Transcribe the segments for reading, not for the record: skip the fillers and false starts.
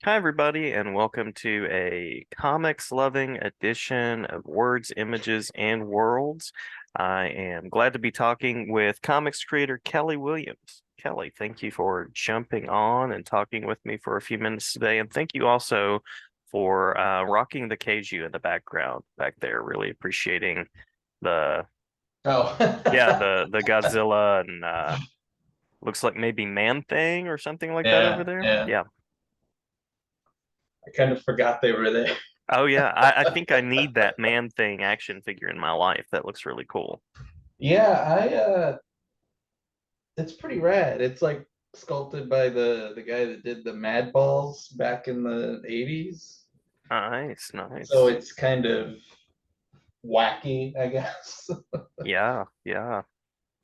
Hi, everybody, and welcome to a comics loving edition of Words, Images, and Worlds. I am glad to be talking with comics creator Kelly Williams. Kelly, thank you for jumping on and talking with me for a few minutes today. And thank you also for rocking the Keiju in the background back there. Really appreciating the, Oh, yeah, the Godzilla and looks like maybe Man Thing or something like that over yeah, there. yeah. Yeah. I kind of forgot they were there. Oh yeah, I think I need that Man Thing action figure in my life. That looks really cool. Yeah, it's pretty rad. It's like sculpted by the guy that did the Mad Balls back in the 80s. Nice, So nice. it's kind of wacky, I guess. Yeah, yeah,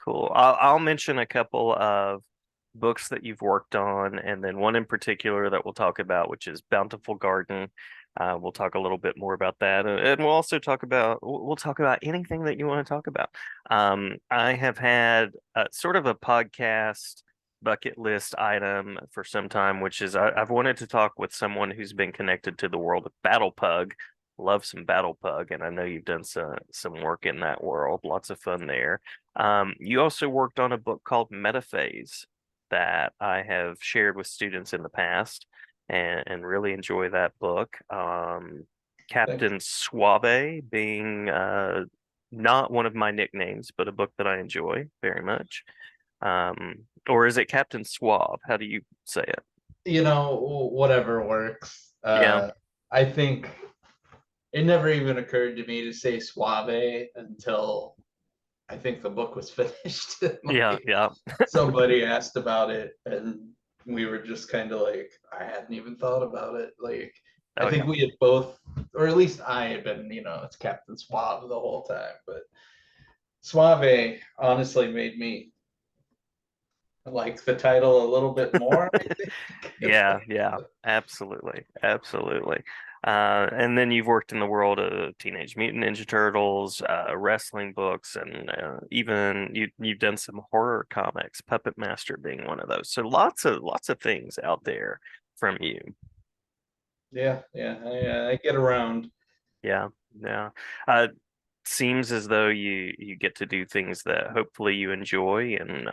cool. I'll mention a couple of books that you've worked on, and then one in particular that we'll talk about, which is Bountiful Garden. We'll talk a little bit more about that, and we'll also we'll talk about anything that you want to talk about. I have had sort of a podcast bucket list item for some time, which is I've wanted to talk with someone who's been connected to the world of Battle Pug. Love some Battle Pug, and I know you've done some work in that world. Lots of fun there. You also worked on a book called Metaphase that I have shared with students in the past and really enjoy that book. Thanks. Captain Suave being not one of my nicknames, but a book that I enjoy very much. Or is it Captain Suave? How do you say it? Whatever works. Yeah, I think it never even occurred to me to say suave until I think the book was finished. yeah, Like yeah. somebody asked about it, and we were just kind of like, I hadn't even thought about it. Like, I Oh, think yeah. we had both, or at least I had been, it's Captain Suave the whole time. But Suave honestly made me like the title a little bit more, I think. Yeah, yeah, absolutely, absolutely. And then you've worked in the world of Teenage Mutant Ninja Turtles, wrestling books, and even you've done some horror comics, Puppet Master being one of those. So lots of things out there from you. Yeah, yeah, I get around. Yeah, yeah. Uh, Seems as though you get to do things that hopefully you enjoy and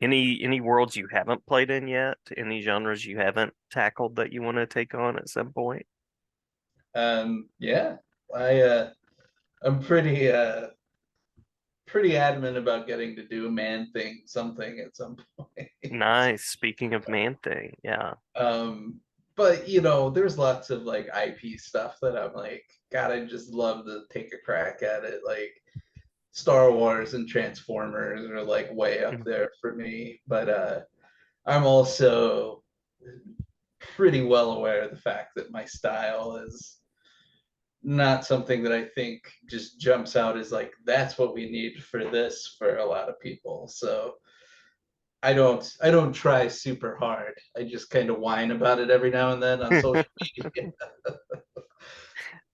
any worlds you haven't played in yet? Any genres you haven't tackled that you want to take on at some point? Yeah, I I'm pretty adamant about getting to do a man thing something at some point. Nice. Speaking of Man Thing, yeah. Um, but there's lots of like IP stuff that I'm like, God, I just love to take a crack at it. Like Star Wars and Transformers are like way up Mhm. there for me. But I'm also pretty well aware of the fact that my style is not something that I think just jumps out as like that's what we need for this for a lot of people. So I don't try super hard. I just kind of whine about it every now and then on social media.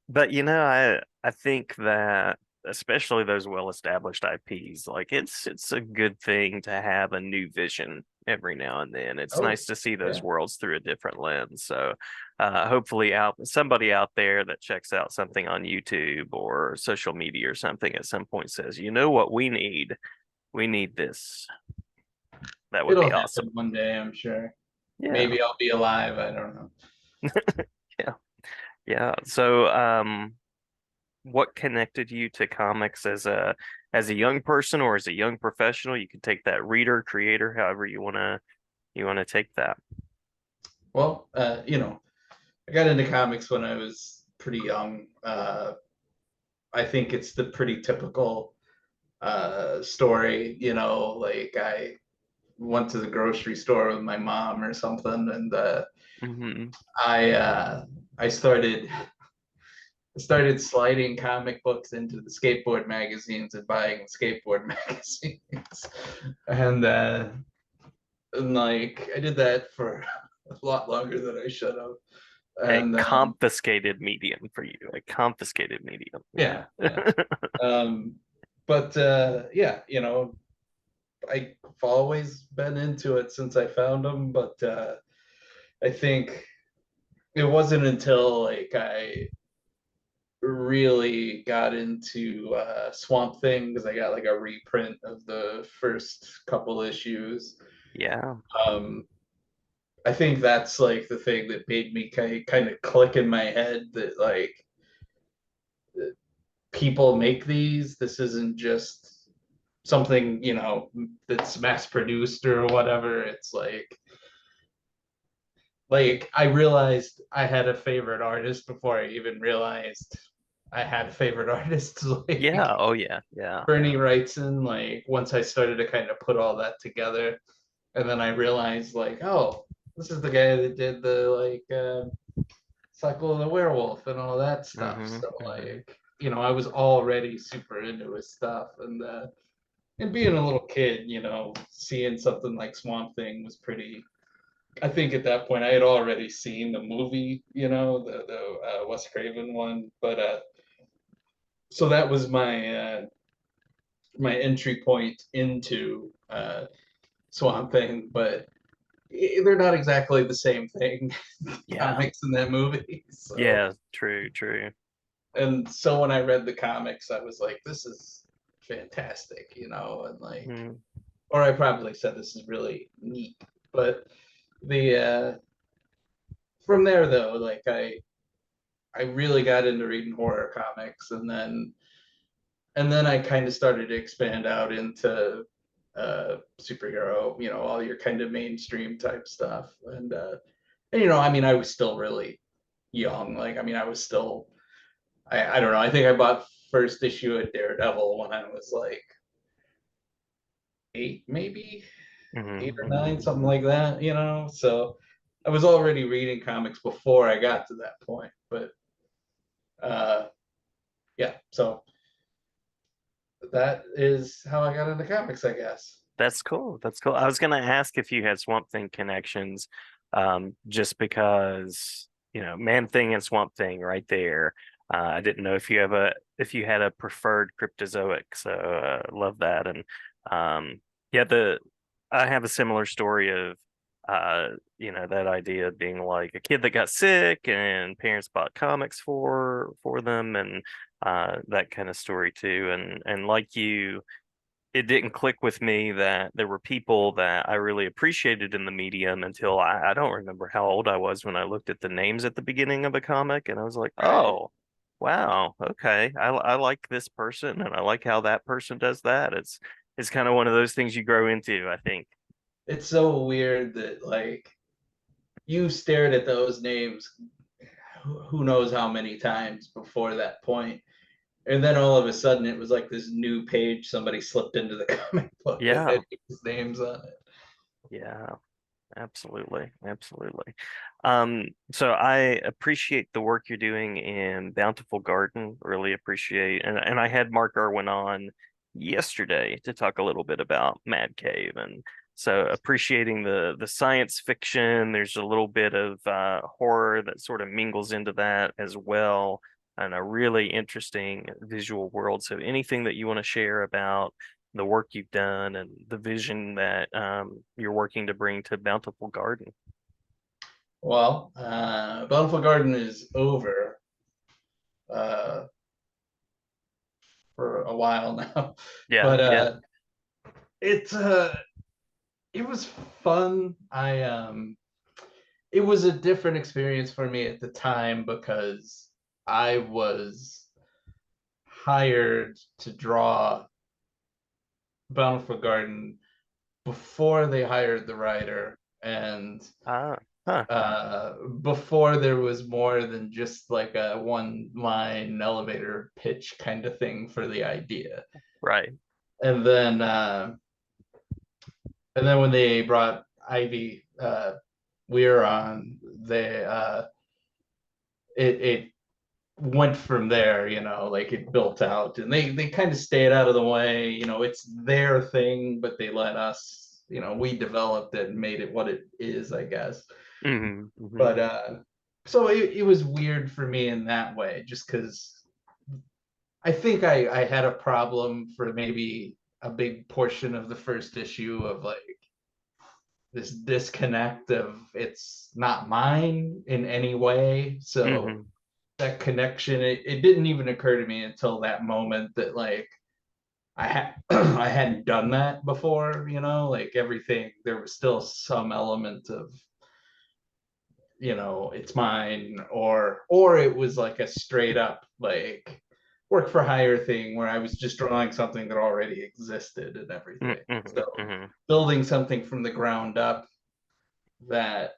But I think that especially those well-established IPs, like it's a good thing to have a new vision every now and then. It's Oh, nice to see those yeah. worlds through a different lens. So hopefully out somebody out there that checks out something on YouTube or social media or something at some point says, you know what we need? We need this. That would It'll be awesome. happen one day, I'm sure. Yeah. Maybe I'll be alive. I don't know. Yeah. Yeah. So what connected you to comics as a young person or as a young professional? You could take that reader, creator, however you wanna take that. Well, I got into comics when I was pretty young. I think it's the pretty typical story, like I went to the grocery store with my mom or something, and Hmm. I uh, I started sliding comic books into the skateboard magazines and buying skateboard magazines, and like I did that for a lot longer than I should have, A and confiscated medium for you. A confiscated medium. yeah, yeah. Yeah. Um, but yeah, I've always been into it since I found them, but I think. it wasn't until like I really got into Swamp Thing because I got like a reprint of the first couple issues. Yeah. Um, I think that's like the thing that made me kind of click in my head that like people make these. This isn't just something, that's mass produced or whatever. It's like I realized I had a favorite artist before I even realized I had favorite artists. Yeah. Like Oh yeah. Yeah. Bernie Wrightson, like once I started to kind of put all that together, and then I realized like, oh, this is the guy that did the Cycle of the Werewolf and all that stuff. Hmm. So Hmm. like, I was already super into his stuff, and being a little kid, seeing something like Swamp Thing was pretty. I think at that point I had already seen the movie, the Wes Craven one, but so that was my entry point into Swamp Thing, but they're not exactly the same thing, Yeah. comics in that movie. So, Yeah. True. True. and so when I read the comics, I was like, this is fantastic, and like, Mm. or I probably said this is really neat, but the from there though, like I really got into reading horror comics, and then I kind of started to expand out into superhero, all your kind of mainstream type stuff. And I mean, I was still really young. Like, I mean, I was still, I don't know. I think I bought first issue of Daredevil when I was like 8, maybe Hmm. 8 or 9, Hmm. something like that. So I was already reading comics before I got to that point. But uh, yeah, so that is how I got into comics, I guess. That's cool. That's cool. I was gonna ask if you had Swamp Thing connections, just because, Man Thing and Swamp Thing right there. I didn't know if you had a preferred Cryptozoic, so love that. And yeah, the I have a similar story of that idea of being like a kid that got sick and parents bought comics for them, and that kind of story too. And like you, it didn't click with me that there were people that I really appreciated in the medium until I don't remember how old I was when I looked at the names at the beginning of a comic, and I was like, Right. oh, wow, okay, I like this person and I like how that person does that. It's kind of one of those things you grow into, I think. It's so weird that like you stared at those names who knows how many times before that point. And then all of a sudden it was like this new page somebody slipped into the comic book that Yeah, had his names on it. yeah. Absolutely, absolutely. So I appreciate the work you're doing in Bountiful Garden. Really appreciate, and I had Mark Irwin on yesterday to talk a little bit about Mad Cave, and so appreciating the science fiction. There's a little bit of horror that sort of mingles into that as well, and a really interesting visual world. So anything that you want to share about the work you've done and the vision that you're working to bring to Bountiful Garden. Well, Bountiful Garden is over uh, for a while now, Yeah, but yeah. it it was fun. It was a different experience for me at the time because I was hired to draw Bountiful Garden before they hired the writer, and Ah, huh, before there was more than just like a one line elevator pitch kind of thing for the idea. right. And then when they brought Ivy Weir on, it went from there, like it built out, and they kind of stayed out of the way. It's their thing, but they let us, we developed it and made it what it is, I guess. Hmm. Hmm. But so it was weird for me in that way, just because I think I had a problem for maybe a big portion of the first issue of like this disconnect of it's not mine in any way. So Hmm. that connection, it didn't even occur to me until that moment that like I had I hadn't done that before, like everything there was still some element of, it's mine, or it was like a straight up like work for hire thing where I was just drawing something that already existed and everything. Hmm. So Hmm. building something from the ground up that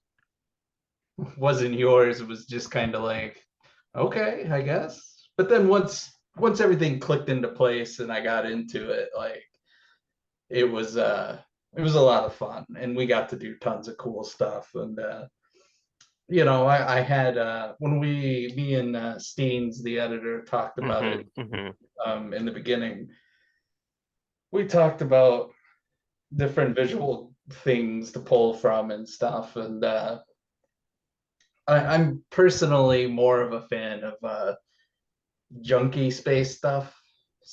wasn't yours was just kind of like, okay, I guess. But then once everything clicked into place and I got into it, like it was a lot of fun and we got to do tons of cool stuff. And I had when me and Steens, the editor, talked about Hmm. it Hmm. in the beginning. We talked about different visual things to pull from and stuff. And I'm personally more of a fan of junky space stuff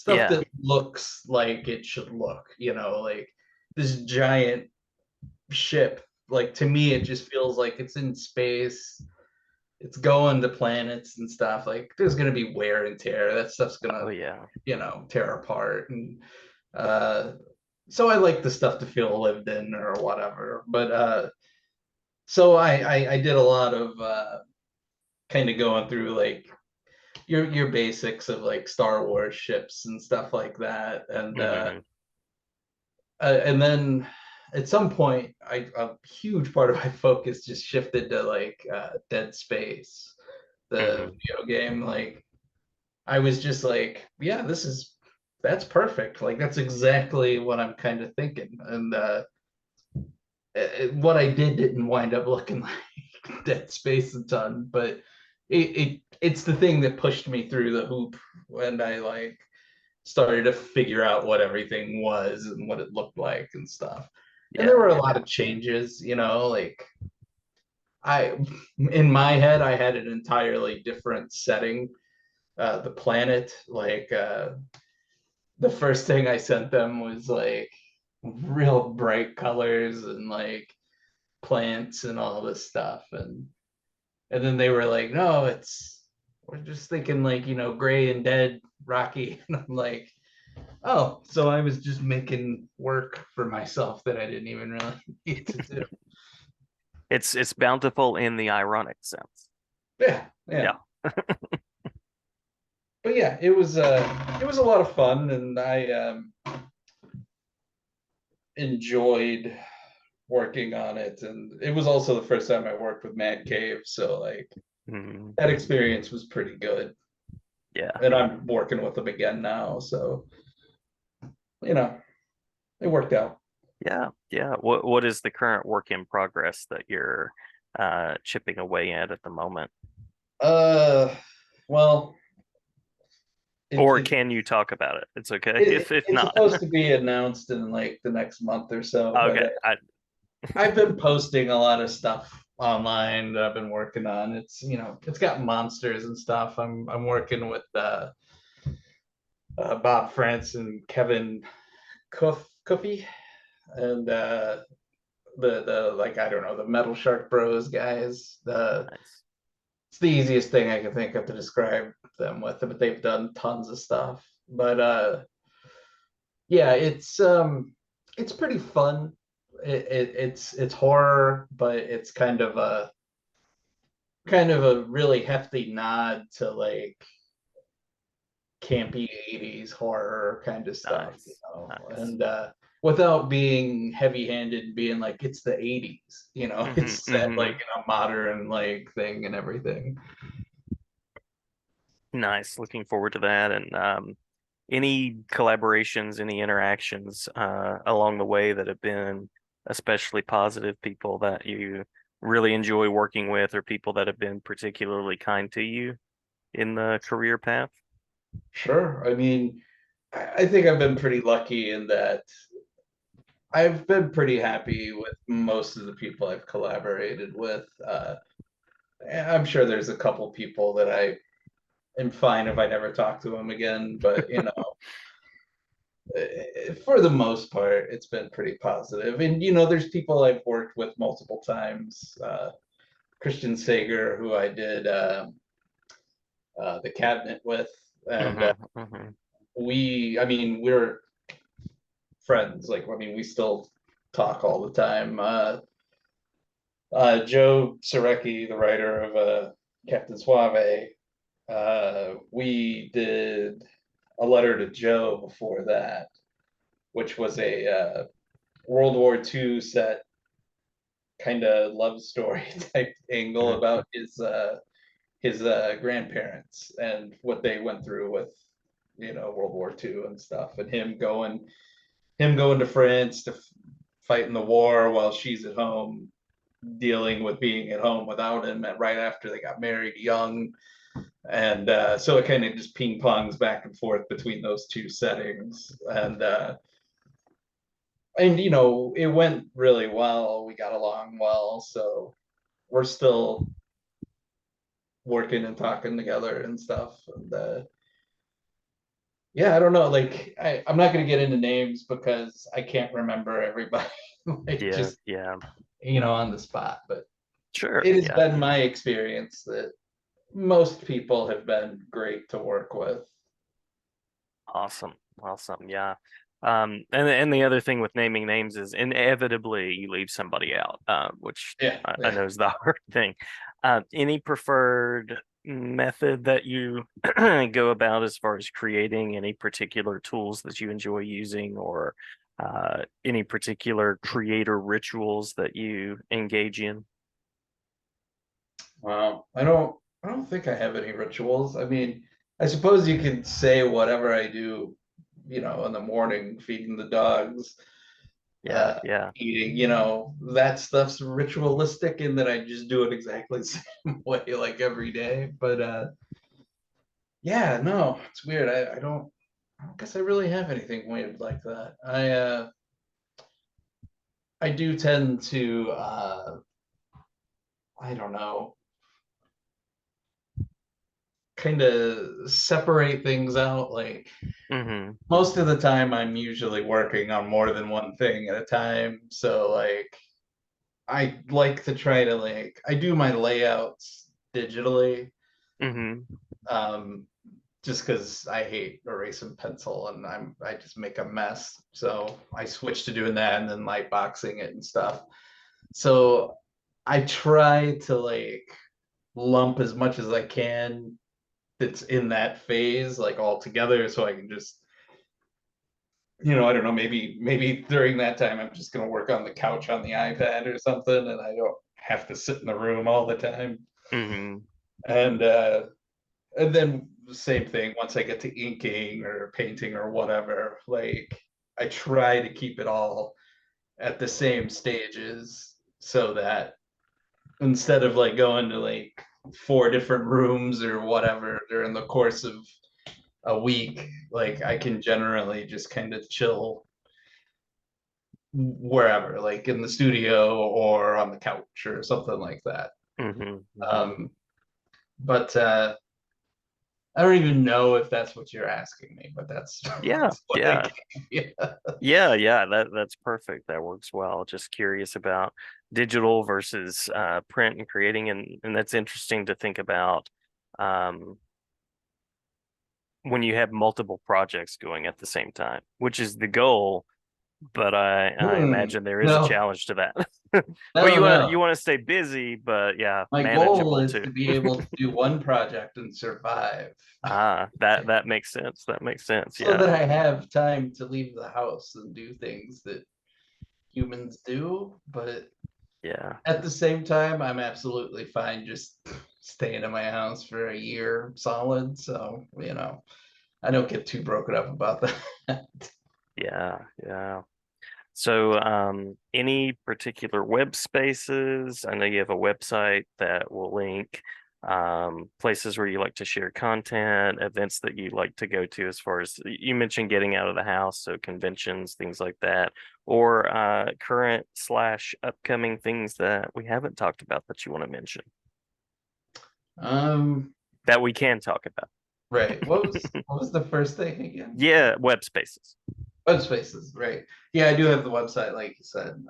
Yeah. that looks like it should look, like this giant ship. Like to me, it just feels like it's in space. It's going to planets and stuff. Like there's gonna be wear and tear. That stuff's Oh gonna, yeah. tear apart. And uh, so I like the stuff to feel lived in or whatever. But so I did a lot of kind of going through like your basics of like Star Wars ships and stuff like that, Hmm. and then at some point, a huge part of my focus just shifted to like Dead Space, the Hmm. video game. Like I was just like, yeah, that's perfect. Like that's exactly what I'm kind of thinking, and what I did didn't wind up looking like Dead Space a ton, but it's the thing that pushed me through the hoop when I like started to figure out what everything was and what it looked like and stuff. And there Yeah. were a lot of changes, like I in my head I had an entirely different setting. The planet, like the first thing I sent them was like real bright colors and like plants and all this stuff. And then they were like, no, we're just thinking like, gray and dead, rocky. And I'm like, oh, so I was just making work for myself that I didn't even really need to do. It's bountiful in the ironic sense. Yeah, yeah. Yeah. But yeah, it was a lot of fun, and I enjoyed working on it. And it was also the first time I worked with Man Cave, so like Hmm. that experience was pretty good. Yeah. And I'm working with them again now, so you know, it worked out. Yeah. Yeah. What is the current work in progress that you're chipping away at the moment? Uh, well, it, Or it can you talk about it? It's okay if it's not. supposed to be announced in like the next month or so, but Okay. I've been posting a lot of stuff online that I've been working on. It's it's got monsters and stuff. I'm working with Bob France and Kevin Cuffy and the like I don't know, the Metal Shark Bros guys. Nice. It's the easiest thing I can think of to describe them with, but they've done tons of stuff. But yeah, it's pretty fun. It's horror, but it's kind of a really hefty nod to like campy 80s horror kind of stuff, Nice. Nice. and without being heavy-handed and being like it's the 80s, Hmm. it's set like Hmm. in a modern like thing and everything. Nice. Looking forward to that. And any collaborations, any interactions along the way that have been especially positive, people that you really enjoy working with, or people that have been particularly kind to you in the career path? Sure. I mean, I think I've been pretty lucky in that I've been pretty happy with most of the people I've collaborated with. I'm sure there's a couple people that I am fine if I never talk to them again, but For the most part, it's been pretty positive. And there's people I've worked with multiple times. Christian Sager, who I did the cabinet with, and Hmm. Hmm. I mean, we're friends. Like, I mean, we still talk all the time. Joe Sorecki, the writer of Captain Suave, we did a letter to Joe before that, which was a World War II set kind of love story type angle Hmm. about his grandparents and what they went through with World War II and stuff, and him going to France to fight in the war while she's at home dealing with being at home without him, and right after they got married young. And so it kind of just ping pongs back and forth between those two settings. And it went really well. We got along well. So we're still working and talking together and stuff. And yeah, I don't know. Like, I'm not going to get into names because I can't remember everybody, like, Yeah, just, yeah, on the spot. But sure, it has yeah. been my experience that most people have been great to work with. Awesome. Awesome. Yeah. And the other thing with naming names is inevitably you leave somebody out, which Yeah. I know is the hard thing. Any preferred method that you go about as far as creating any particular tools that you enjoy using, or any particular creator rituals that you engage in? Wow. I don't think I have any rituals. I mean, I suppose you could say whatever I do, in the morning, feeding the dogs, Yeah, uh, yeah. eating, that stuff's ritualistic in that I just do it exactly the same way, like every day. But yeah, no, it's weird. I don't guess I really have anything weird like that. I do tend to I don't know, kind of separate things out. Like, Mm-hmm. most of the time I'm usually working on more than one thing at a time. So, like, I like to try to, like, I do my layouts digitally. Mm-hmm. Um just because I hate erasing pencil and I just make a mess. So I switched to doing that and then light boxing it and stuff. So I try to, like, lump as much as I can that's in that phase, like, all together, so I can just, I don't know, maybe during that time I'm just gonna work on the couch on the iPad or something, and I don't have to sit in the room all the time. Mm-hmm. And and then same thing once I get to inking or painting or whatever, like, I try to keep it all at the same stages so that instead of, like, going to, like, four different rooms or whatever during the course of a week, like, I can generally just kind of chill wherever, like in the studio or on the couch or something like that. Mm-hmm. Mm-hmm. Um, but I don't even know if that's what you're asking me, but that's, Yeah, that's what I yeah. gave you. Yeah, yeah, that's perfect. That works well. Just curious about digital versus print and creating, and that's interesting to think about um, when you have multiple projects going at the same time, which is the goal, but I imagine there is a No, challenge to that. Well, no, you no. want to stay busy, but yeah, My goal manageable is too. to be able to do one project and survive Ah, that makes sense. That makes sense. so Yeah. that I have time to leave the house and do things that humans do. But Yeah. at the same time, I'm absolutely fine just staying in my house for a year solid. So, I don't get too broken up about that. Yeah. Yeah. So, any particular web spaces? I know you have a website that will link places where you like to share content, events that you like to go to, as far as you mentioned getting out of the house, so conventions, things like that, or current slash upcoming things that we haven't talked about that you want to mention Um, that we can talk about. Right. What was the first thing again? Yeah, web spaces. Web spaces, right. Yeah, I do have the website, like you said.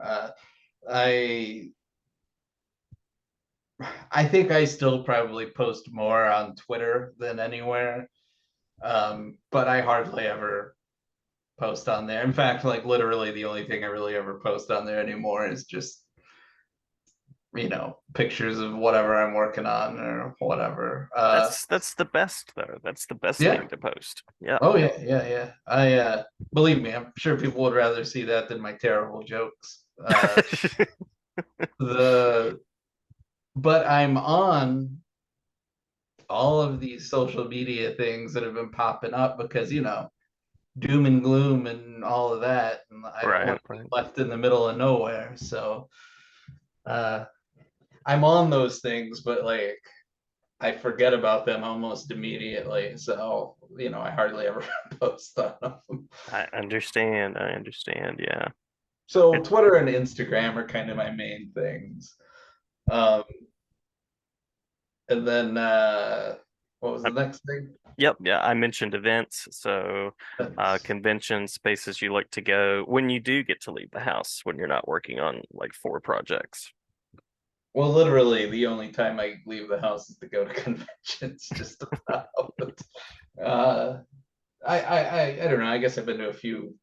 I I think I still probably post more on Twitter than anywhere. But I hardly ever post on there. In fact, like literally the only thing I really ever post on there anymore is just, pictures of whatever I'm working on or whatever. That's the best though. That's the best Yeah. thing to post. Yeah. Oh yeah, yeah, yeah. Believe me, I'm sure people would rather see that than my terrible jokes. The but I'm on all of these social media things that have been popping up because doom and gloom and all of that, and I don't Right, want to be right. left in the middle of nowhere. So uh, I'm on those things, but like I forget about them almost immediately. So I hardly ever post on them. I understand. I understand. Yeah. So It, Twitter and Instagram are kind of my main things. Um, and then what was I, the next thing? yep. Yeah. I mentioned events. So, That's, conventions, spaces you like to go when you do get to leave the house when you're not working on like four projects. well, literally the only time I leave the house is to go to conventions, just about. Uh, I don't know. I guess I've been to a few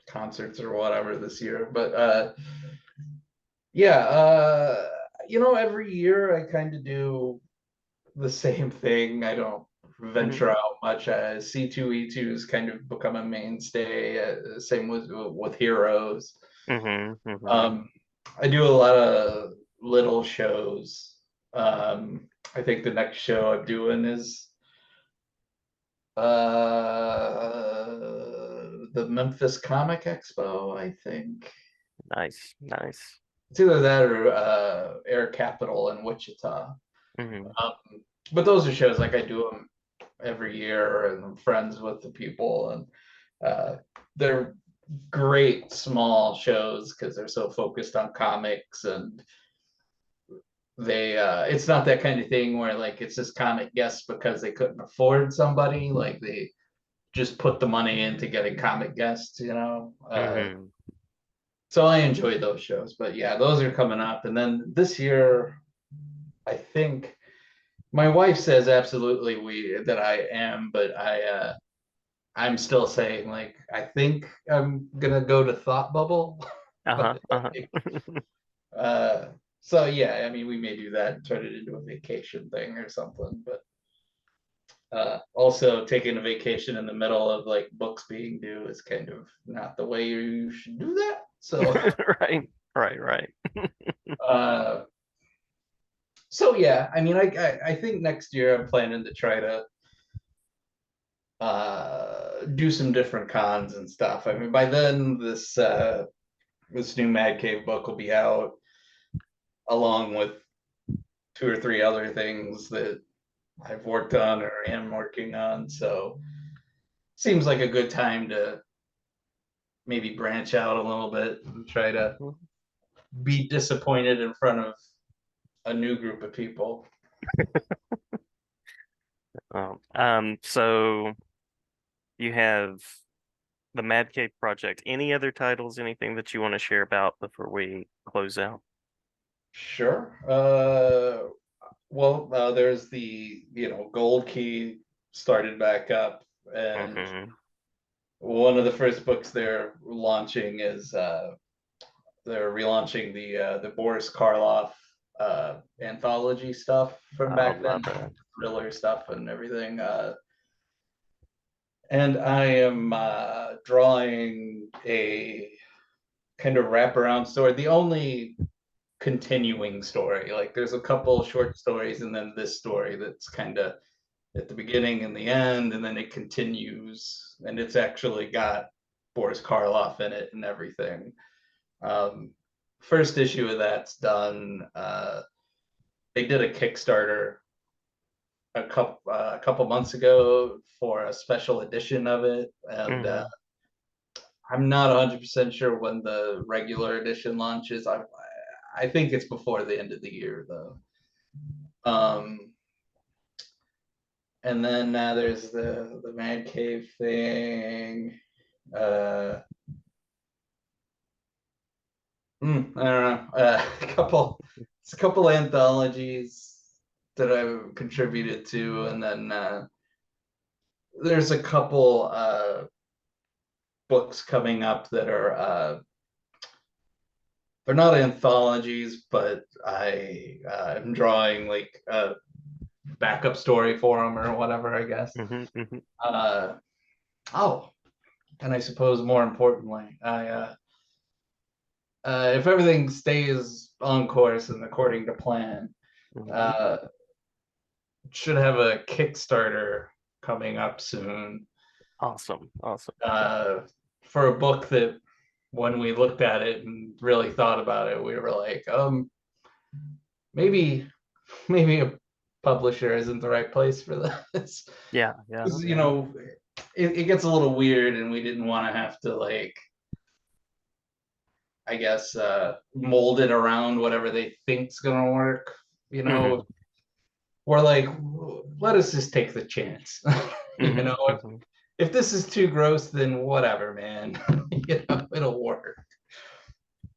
concerts or whatever this year, but yeah, every year I kind of do the same thing. I don't Hmm. venture out much. C2E2 has kind of become a mainstay. Same with Heroes. Hmm. Hmm. Um, I do a lot of little shows. I think the next show I'm doing is the Memphis Comic Expo, I think. Nice. Nice. It's either that or Air Capital in Wichita. Hmm. Um, but those are shows like I do them every year, and I'm friends with the people, and they're great small shows because they're so focused on comics, and they it's not that kind of thing where like it's just comic guests because they couldn't afford somebody, like they just put the money into getting comic guests. Hmm. So I enjoy those shows, but yeah, those are coming up. And then this year, I think my wife says absolutely we that I am, but I'm still saying like I think I'm gonna go to Thought Bubble. Uh-huh. But Uh-huh. like, uh so yeah, I mean we may do that and turn it into a vacation thing or something, but also taking a vacation in the middle of like books being due is kind of not the way you should do that. So Right. Right. Right. uh so yeah, I mean I think next year I'm planning to try to do some different cons and stuff. I mean by then this new Mad Cave book will be out along with two or three other things that I've worked on or am working on. So seems like a good time to maybe branch out a little bit and try to be disappointed in front of a new group of people. So you have the Mad Cave Project. Any other titles, anything that you want to share about before we close out? Sure. Well, there's the Gold Key started back up, and Hmm. one of the first books they're launching is they're relaunching the Boris Karloff anthology stuff from I back then, love it. thriller stuff and everything. And I am drawing a kind of wraparound story. The only continuing story, like there's a couple short stories, and then this story that's kind of at the beginning and the end, and then it continues, and it's actually got Boris Karloff in it and everything. Um, First issue of that's done. They did a Kickstarter a couple months ago for a special edition of it, and Hmm. I'm not 100% sure when the regular edition launches. I think it's before the end of the year though. Um, And then there's the Man Cave thing. Uh, I don't know. It's a couple anthologies that I've contributed to, and then there's a couple books coming up that are they're not anthologies, but I'm drawing like a backup story for them or whatever, I guess. Hmm. Uh, oh, and I suppose more importantly, if everything stays on course and according to plan, Hmm. uh, should have a Kickstarter coming up soon Awesome. Awesome. uh, for a book that when we looked at it and really thought about it, we were like, maybe maybe a publisher isn't the right place for this. Yeah. Yeah. 'Cause, Yeah. it gets a little weird and we didn't want to have to like, I guess, mold it around whatever they think's gonna work. You know, Hmm. we're like, let us just take the chance. you Hmm. know, Hmm. if this is too gross, then whatever, man. It'll work.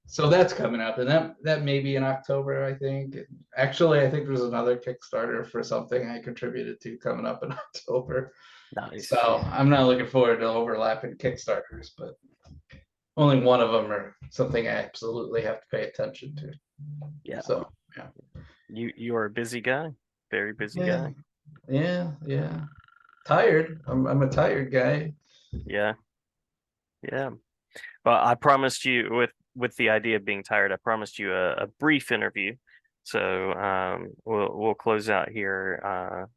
So that's coming up, and that may be in October, I think. Actually, I think there's another Kickstarter for something I contributed to coming up in October. So Nice. I'm not looking forward to overlapping Kickstarters, but only one of them are something I absolutely have to pay attention to. Yeah. So yeah, You are a busy guy. Very busy yeah, guy. yeah. Tired. I'm a tired guy. Yeah. Yeah. Well, I promised you with the idea of being tired, I promised you a brief interview. So we'll close out here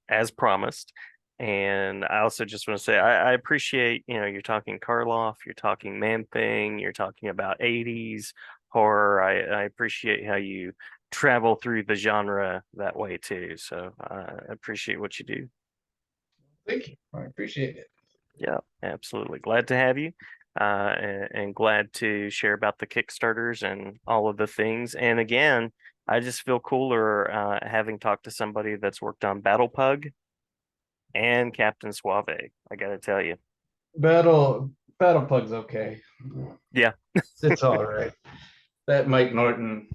as promised. And I also just want to say I appreciate, you're talking Karloff, you're talking Man Thing, you're talking about 80s horror. I appreciate how you travel through the genre that way too. So I appreciate what you do. Thank you. I appreciate it. Yeah, absolutely. Glad to have you. And glad to share about the Kickstarters and all of the things. And again, I just feel cooler having talked to somebody that's worked on Battle Pug and Captain Suave. I gotta tell you. Battle Pug's okay. Yeah, It's all right. That Mike Norton,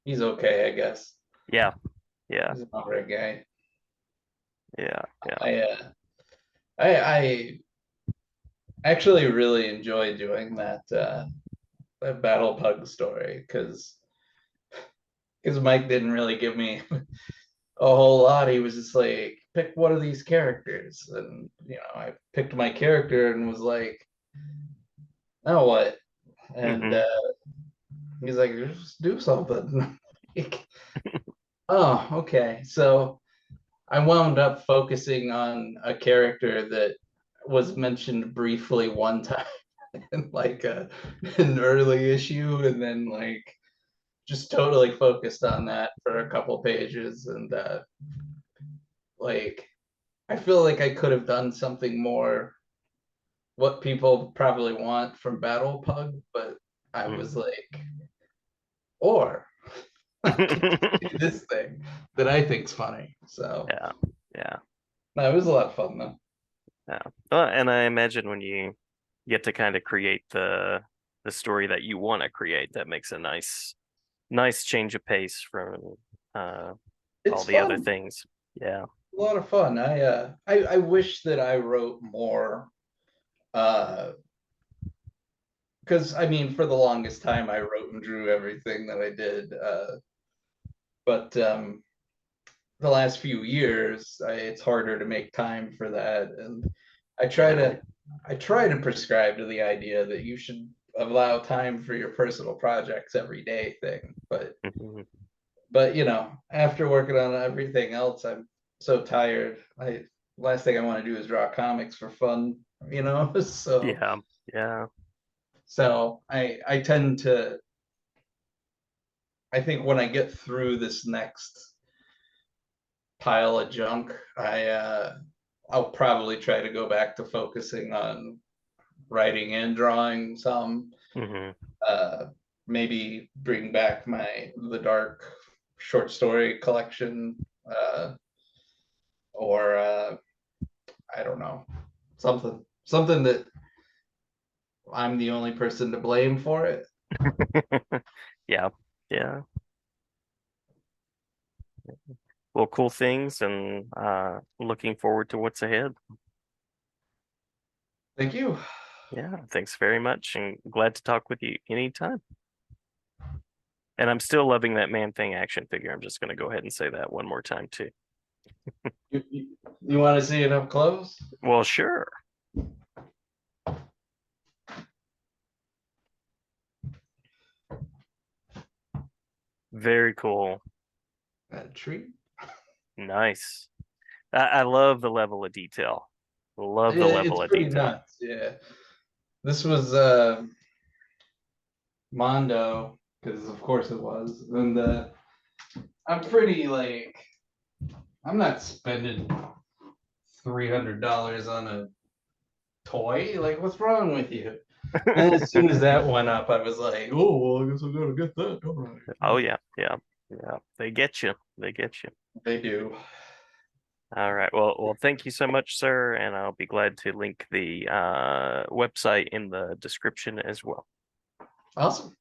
he's okay, I guess. yeah, yeah, He's an all right guy. yeah, yeah. I uh, I actually really enjoy doing that Battle Pug story because Mike didn't really give me a whole lot. He was just like, pick one of these characters, and I picked my character and was like, now what? And Hmm. he's like, just do something. Like, oh, okay. So I wound up focusing on a character that was mentioned briefly one time in like an early issue, and then like just totally focused on that for a couple pages, and like I feel like I could have done something more what people probably want from Battle Pug, but I was like, or I could do this thing that I think's funny. So Yeah, yeah, no, it was a lot of fun though. yeah. Well, and I imagine when you get to kind of create the story that you want to create, that makes a nice change of pace from uh all It's the other fun. things. Yeah. A lot of fun. I wish that I wrote more uh because I mean for the longest time I wrote and drew everything that I did. But the last few years it's harder to make time for that. And I try Yeah. to I try to prescribe to the idea that you should allow time for your personal projects every day thing. Mhm. But after working on everything else, I'm so tired. I Last thing I want to do is draw comics for fun, so Yeah. Yeah. I tend to I think when I get through this next pile of junk, I'll probably try to go back to focusing on writing and drawing some. Hmm. Uh, Maybe bring back my the dark short story collection. or I don't know, something that I'm the only person to blame for it. Yeah, yeah. Well, cool things, and looking forward to what's ahead. Thank you. Yeah, thanks very much, and glad to talk with you anytime. And I'm still loving that Man Thing action figure. I'm just going to go ahead and say that one more time too. You want to see it up close? Well, sure. Very cool. A treat. Nice. I love the level of detail. Love the Yeah, level it's of pretty detail. nuts. Yeah, this was Mondo, because of course it was, and I'm pretty like I'm not spending $300 on a toy. Like, what's wrong with you? And as soon as that went up, I was like, oh, well, I guess I gotta get that, don't Oh I? yeah, yeah, yeah. They get you. They get you. They do. All right. Well, thank you so much, sir, and I'll be glad to link the website in the description as well. Awesome.